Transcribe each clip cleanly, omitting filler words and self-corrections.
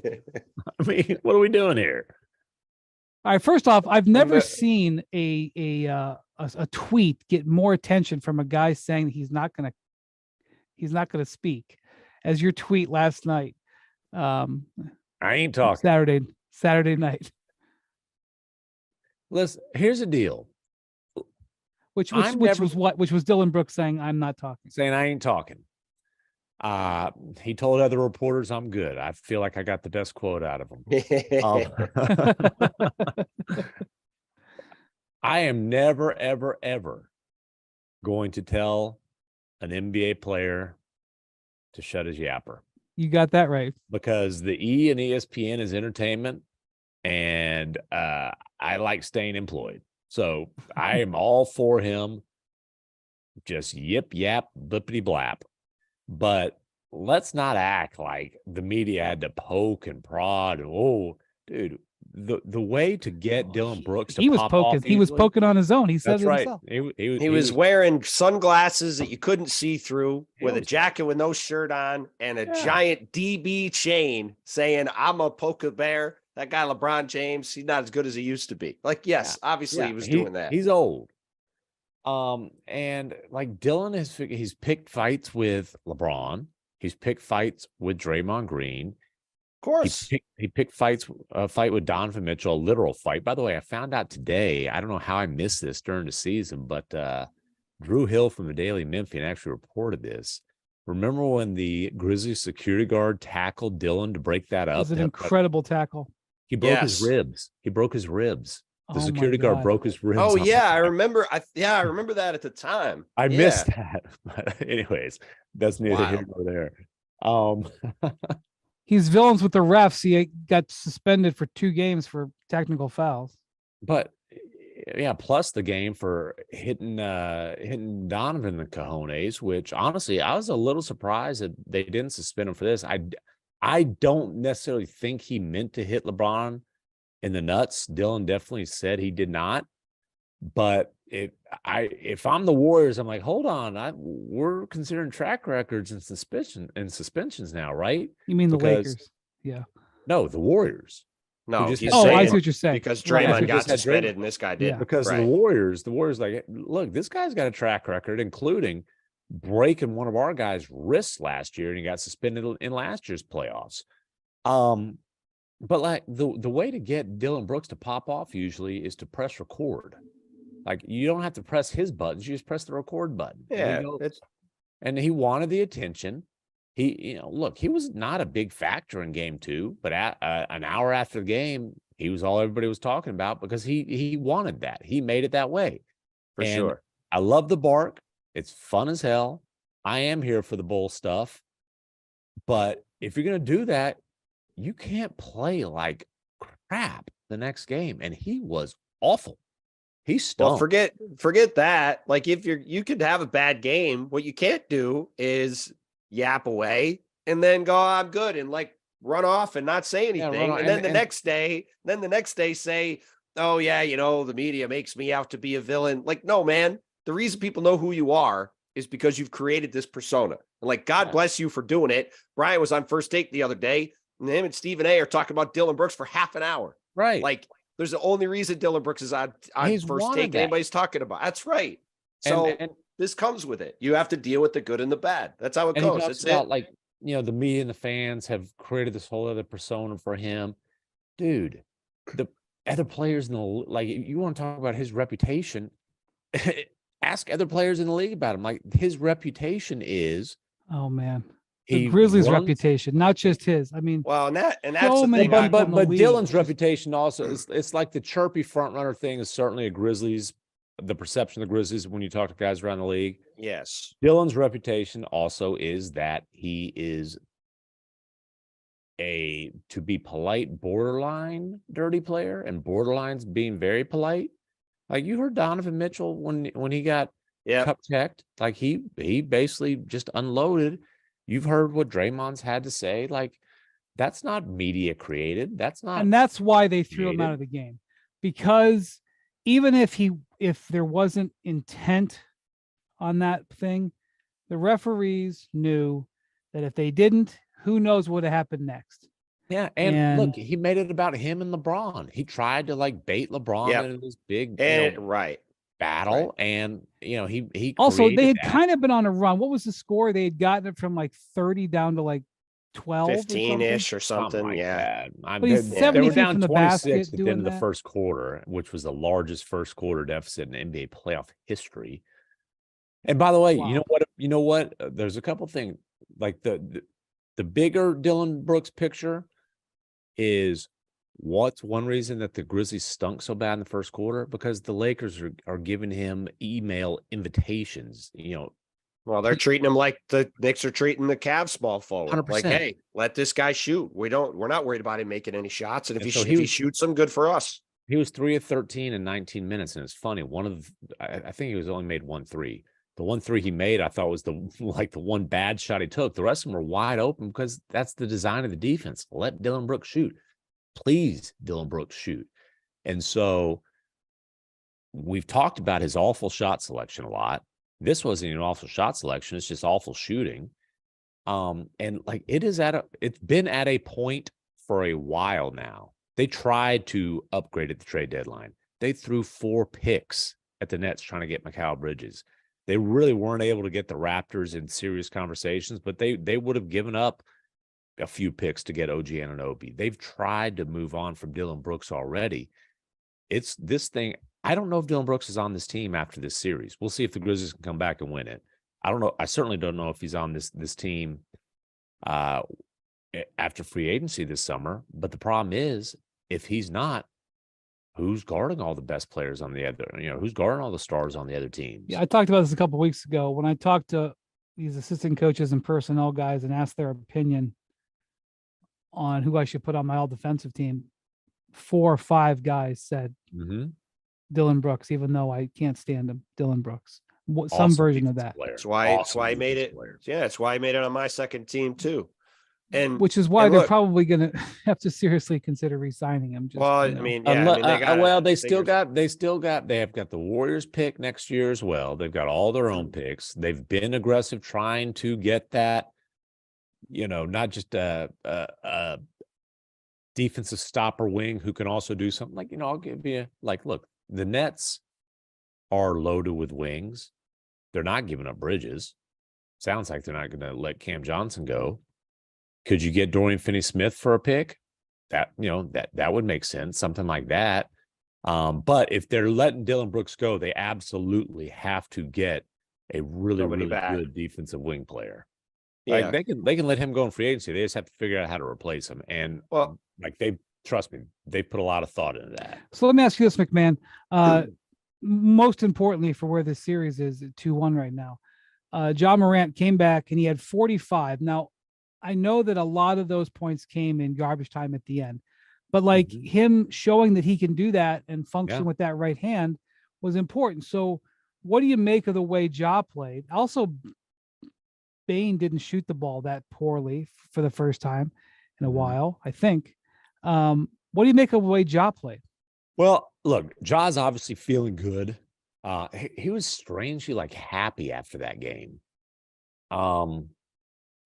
I mean, what are we doing here? All right. First off, I've never seen a tweet get more attention from a guy saying he's not gonna speak, as your tweet last night. I ain't talking. Saturday night. Listen, here's the deal. Which was Dillon Brooks saying, "I'm not talking." Saying I ain't talking. He told other reporters I'm good. I feel like I got the best quote out of him. I am never, ever, ever going to tell an NBA player to shut his yapper. You got that right. Because the E and ESPN is entertainment, and I like staying employed. So I am all for him. Just yip, yap, blippity blap. But let's not act like the media had to poke and prod. Oh, dude, the way to get Dillon Brooks to pop off he was poking on his own. He said it himself. He was wearing sunglasses that you couldn't see through, with a jacket with no shirt on, and a giant DB chain saying, "I'm a poker bear." That guy LeBron James, he's not as good as he used to be. Like, yes, obviously he was doing that. He's old. And like Dillon he's picked fights with LeBron. He's picked fights with Draymond Green. Of course. He picked a fight with Donovan Mitchell, a literal fight. By the way, I found out today, I don't know how I missed this during the season, but Drew Hill from the Daily Memphian actually reported this. Remember when the Grizzlies security guard tackled Dillon to break that up? It was an incredible tackle. He broke his ribs. The security guard broke his ribs. Oh yeah, I remember. I remember that at the time. I missed that. But anyways, that's neither here nor there. He's villains with the refs. He got suspended for 2 games for technical fouls. But yeah, plus the game for hitting Donovan in the cojones, which honestly I was a little surprised that they didn't suspend him for this. I don't necessarily think he meant to hit LeBron in the nuts. Dillon definitely said he did not. But if I'm the Warriors, I'm like, hold on, we're considering track records and suspensions now, right? You mean the Lakers? Yeah. No, the Warriors. No, I see what you're saying. Because Draymond got suspended and this guy did. Yeah. Because the Warriors, like, look, this guy's got a track record, including breaking one of our guys' wrists last year, and he got suspended in last year's playoffs. But like the way to get Dillon Brooks to pop off usually is to press record. Like, you don't have to press his buttons; you just press the record button. Yeah, and he wanted the attention. He was not a big factor in game 2, but an hour after the game, he was all everybody was talking about because he wanted that. He made it that way. For sure. I love the bark. It's fun as hell. I am here for the bull stuff. But if you're going to do that, you can't play like crap the next game. And he was awful. He stunk. Well, forget that. Like, if you could have a bad game, what you can't do is yap away and then go, "I'm good," and like run off and not say anything. And then the next day say, "Oh yeah, the media makes me out to be a villain." Like, no, man. The reason people know who you are is because you've created this persona. And like, God bless you for doing it. Brian was on First Take the other day, and him and Stephen A are talking about Dillon Brooks for half an hour. Right. Like, there's the only reason Dillon Brooks is on First Take anybody's talking about. That's right. So this comes with it. You have to deal with the good and the bad. That's how it goes. It's about, like, the media and the fans have created this whole other persona for him. Dude, the other players you want to talk about his reputation. Ask other players in the league about him. Like, his reputation is, oh man, the Grizzlies' reputation, not just his. I mean, well, and that's the thing. But Dillon's reputation also it's like the chirpy front runner thing is certainly a Grizzlies. The perception of the Grizzlies when you talk to guys around the league. Yes, Dillon's reputation also is that he is to be polite, borderline dirty player, and borderline's being very polite. Like, you heard Donovan Mitchell when he got cup checked, like he basically just unloaded. You've heard what Draymond's had to say. Like, that's not media created. That's not, and that's why they threw him out of the game, because even if there wasn't intent on that thing, the referees knew that if they didn't, who knows what would have happened next. Yeah, and look, he made it about him and LeBron. He tried to like bait LeBron into this big, battle, and he also they created had that. kind of been on a run. What was the score? They had gotten it from like 30 down to like 12 15-ish or something. Like that. But he's 70 they were feet down from the 26 basket at the end of the that. first quarter, which was the largest first quarter deficit in NBA playoff history. And by the way, Wow. you know what? There's a couple things like the bigger Dillon Brooks picture is what's one reason that the Grizzlies stunk so bad in the first quarter? Because the Lakers are giving him email invitations, Well, they're treating him like the Knicks are treating the Cavs small forward. 100%. Like, hey, let this guy shoot. We're not worried about him making any shots. And if he shoots them, good for us. He was 3 of 13 in 19 minutes. And it's funny. I think he was only made 1 3. The 1 3 he made, I thought was the one bad shot he took. The rest of them were wide open because that's the design of the defense. Let Dillon Brooks shoot. Please, Dillon Brooks shoot. And so we've talked about his awful shot selection a lot. This wasn't an awful shot selection. It's just awful shooting. And like it's been at a point for a while now. They tried to upgrade at the trade deadline. They threw 4 picks at the Nets trying to get Mikal Bridges. They really weren't able to get the Raptors in serious conversations, but they would have given up a few picks to get OG Anunoby. They've tried to move on from Dillon Brooks already. It's this thing. I don't know if Dillon Brooks is on this team after this series. We'll see if the Grizzlies can come back and win it. I don't know. I certainly don't know if he's on this team after free agency this summer. But the problem is, if he's not, who's guarding all the best players on the other? Who's guarding all the stars on the other teams? Yeah, I talked about this a couple of weeks ago when I talked to these assistant coaches and personnel guys and asked their opinion on who I should put on my all defensive team. 4 or 5 guys said Dillon Brooks, even though I can't stand him. Dillon Brooks, some version of that. That's why he made it. Yeah, that's why he made it on my second team too. And which is why they're probably going to have to seriously consider re-signing him. They have got the Warriors pick next year as well. They've got all their own picks. They've been aggressive trying to get that, not just a defensive stopper wing who can also do something like, I'll give you look, the Nets are loaded with wings. They're not giving up Bridges. Sounds like they're not going to let Cam Johnson go. Could you get Dorian Finney-Smith for a pick? That would make sense, something like that. But if they're letting Dillon Brooks go, they absolutely have to get a really good defensive wing player. Yeah. Like they can let him go in free agency. They just have to figure out how to replace him. And trust me, they put a lot of thought into that. So let me ask you this, McMahon. Most importantly for where this series is at 2-1 right now, Ja Morant came back and he had 45. Now, I know that a lot of those points came in garbage time at the end, but him showing that he can do that and function with that right hand was important. So what do you make of the way Ja played? Also, Bane didn't shoot the ball that poorly for the first time in a while, I think. What do you make of the way Ja played? Well, look, Ja's obviously feeling good. He was strangely happy after that game.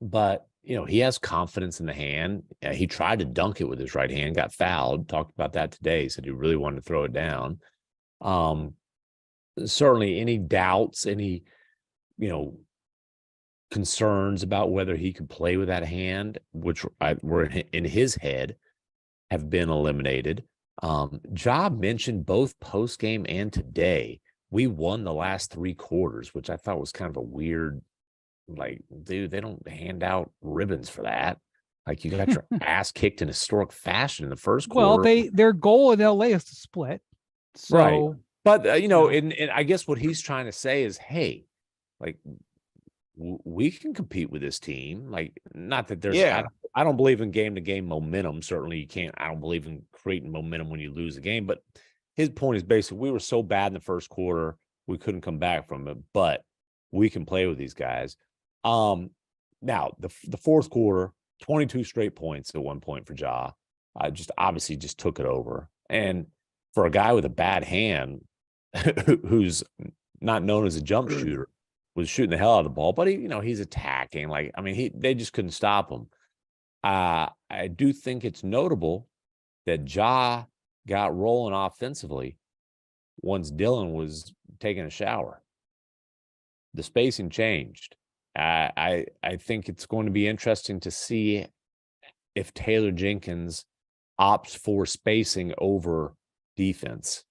But he has confidence in the hand. He tried to dunk it with his right hand, got fouled. Talked about that today. He said he really wanted to throw it down. Certainly any doubts, any, concerns about whether he could play with that hand, which were in his head, have been eliminated. Ja mentioned both post-game and today, we won the last 3 quarters, which I thought was kind of a weird, dude, they don't hand out ribbons for that. You got your ass kicked in historic fashion in the first quarter. Well, their goal in LA is to split. So, right. But, and I guess what he's trying to say is, hey, we can compete with this team. Not that there's, I don't believe in game-to-game momentum. Certainly you can't. I don't believe in creating momentum when you lose a game. But his point is basically we were so bad in the first quarter, we couldn't come back from it. But we can play with these guys. Now, the fourth quarter, 22 straight points at one point for Ja. Obviously just took it over. And for a guy with a bad hand who's not known as a jump shooter, was shooting the hell out of the ball, but he's attacking. They just couldn't stop him. I I do think it's notable that Ja got rolling offensively once Dillon was taking a shower. The spacing changed. I think it's going to be interesting to see if Taylor Jenkins opts for spacing over defense.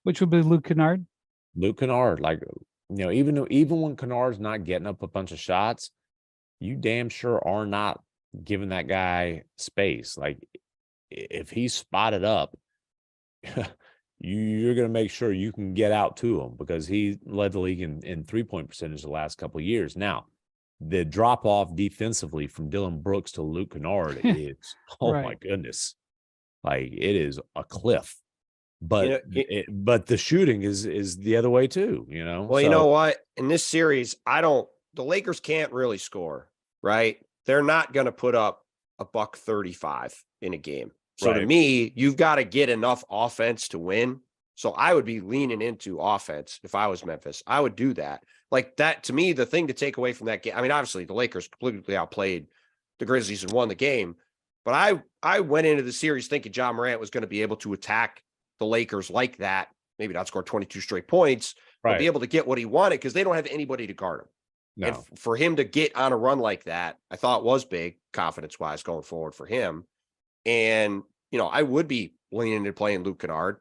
Which would be Luke Kennard. Luke Kennard, like, you know, even when Kennard's not getting up a bunch of shots, you damn sure are not giving that guy space. Like, if he's spotted up, you're going to make sure you can get out to him, because he led the league in 3-point percentage the last couple of years. Now, the drop off defensively from Dillon Brooks to Luke Kennard is, oh Right. my goodness, like, it is a cliff. But You know, but the shooting is the other way too, you know. well, you know what? In this series, the Lakers can't really score, right? They're not going to put up a $135 in a game. So to me, you've got to get enough offense to win. So I would be leaning into offense if I was Memphis. I would do that. Like that, to me, the thing to take away from that game, I mean, obviously the Lakers completely outplayed the Grizzlies and won the game. But I went into the series thinking Ja Morant was going to be able to attack the Lakers like that, maybe not score 22 straight points, but be able to get what he wanted, because they don't have anybody to guard him. No. And for him to get on a run like that, I thought was big confidence-wise going forward for him. And, you know, I would be leaning into playing Luke Kennard.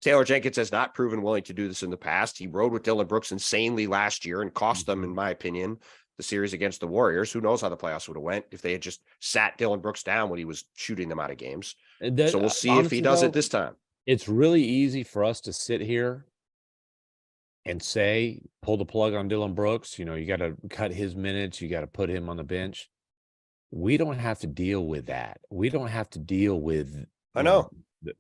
Taylor Jenkins has not proven willing to do this in the past. He rode with Dillon Brooks insanely last year and cost them, in my opinion, the series against the Warriors. Who knows how the playoffs would have went if they had just sat Dillon Brooks down when he was shooting them out of games. So we'll see if he does it this time. It's really easy for us to sit here and say, pull the plug on Dillon Brooks. You know, you got to cut his minutes. You got to put him on the bench. We don't have to deal with that. We don't have to deal with, I know.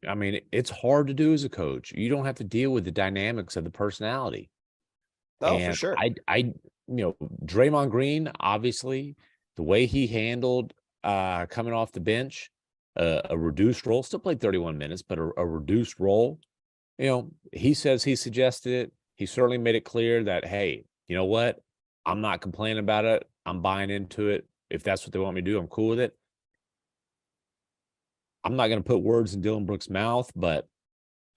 I mean, it's hard to do as a coach. You don't have to deal with the dynamics of the personality. No, for sure. You know, Draymond Green, obviously, the way he handled coming off the bench, a reduced role, still played 31 minutes, but a reduced role. You know, he says he suggested it. He certainly made it clear that, hey, you know what? I'm not complaining about it. I'm buying into it. If that's what they want me to do, I'm cool with it. I'm not going to put words in Dillon Brooks' mouth, but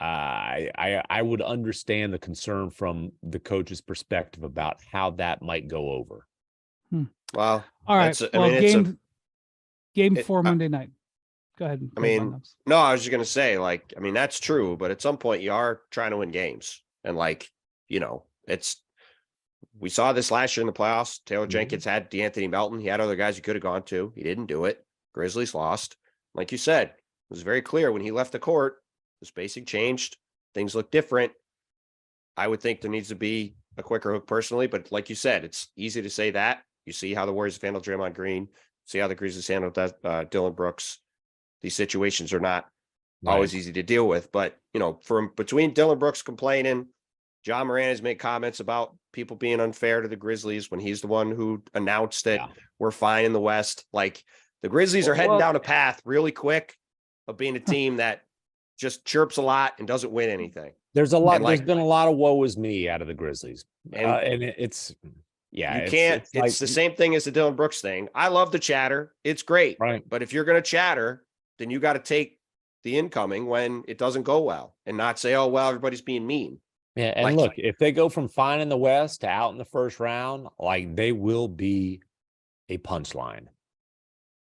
I would understand the concern from the coach's perspective about how that might go over. Well, all right. Well, game 4 Monday night. Go ahead. I mean, no, I was just going to say, like, I mean, that's true, but at some point you are trying to win games. And like, you know, we saw this last year in the playoffs. Taylor Jenkins had DeAnthony Melton. He had other guys he could have gone to. He didn't do it. Grizzlies lost. Like you said, it was very clear when he left the court, the spacing changed. Things look different. I would think there needs to be a quicker hook personally, but like you said, it's easy to say that. You see how the Warriors have handled Draymond Green. See how the Grizzlies handled that Dillon Brooks. These situations are not always easy to deal with. But, you know, from between Dillon Brooks complaining, Ja Morant has made comments about people being unfair to the Grizzlies when he's the one who announced that we're fine in the West. Like, the Grizzlies are heading down a path really quick of being a team that just chirps a lot and doesn't win anything. There's a lot. There's been a lot of woe is me out of the Grizzlies, and it's you can't. It's the same thing as the Dillon Brooks thing. I love the chatter. It's great, right? But if you're going to chatter, then you got to take the incoming when it doesn't go well and not say, "Oh well, everybody's being mean." Yeah, and look, if they go from fine in the West to out in the first round, like, they will be a punchline.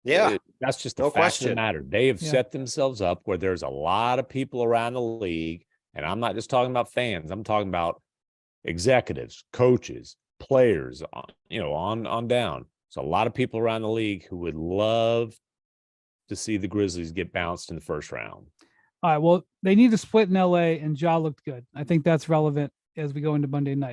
Yeah, that's just the fact of the matter. They have set themselves up where there's a lot of people around the league, and I'm not just talking about fans. I'm talking about executives, coaches, players, you know, on down. So a lot of people around the league who would love to see the Grizzlies get bounced in the first round. All right. Well, they need to split in LA, and Ja looked good. I think that's relevant as we go into Monday night.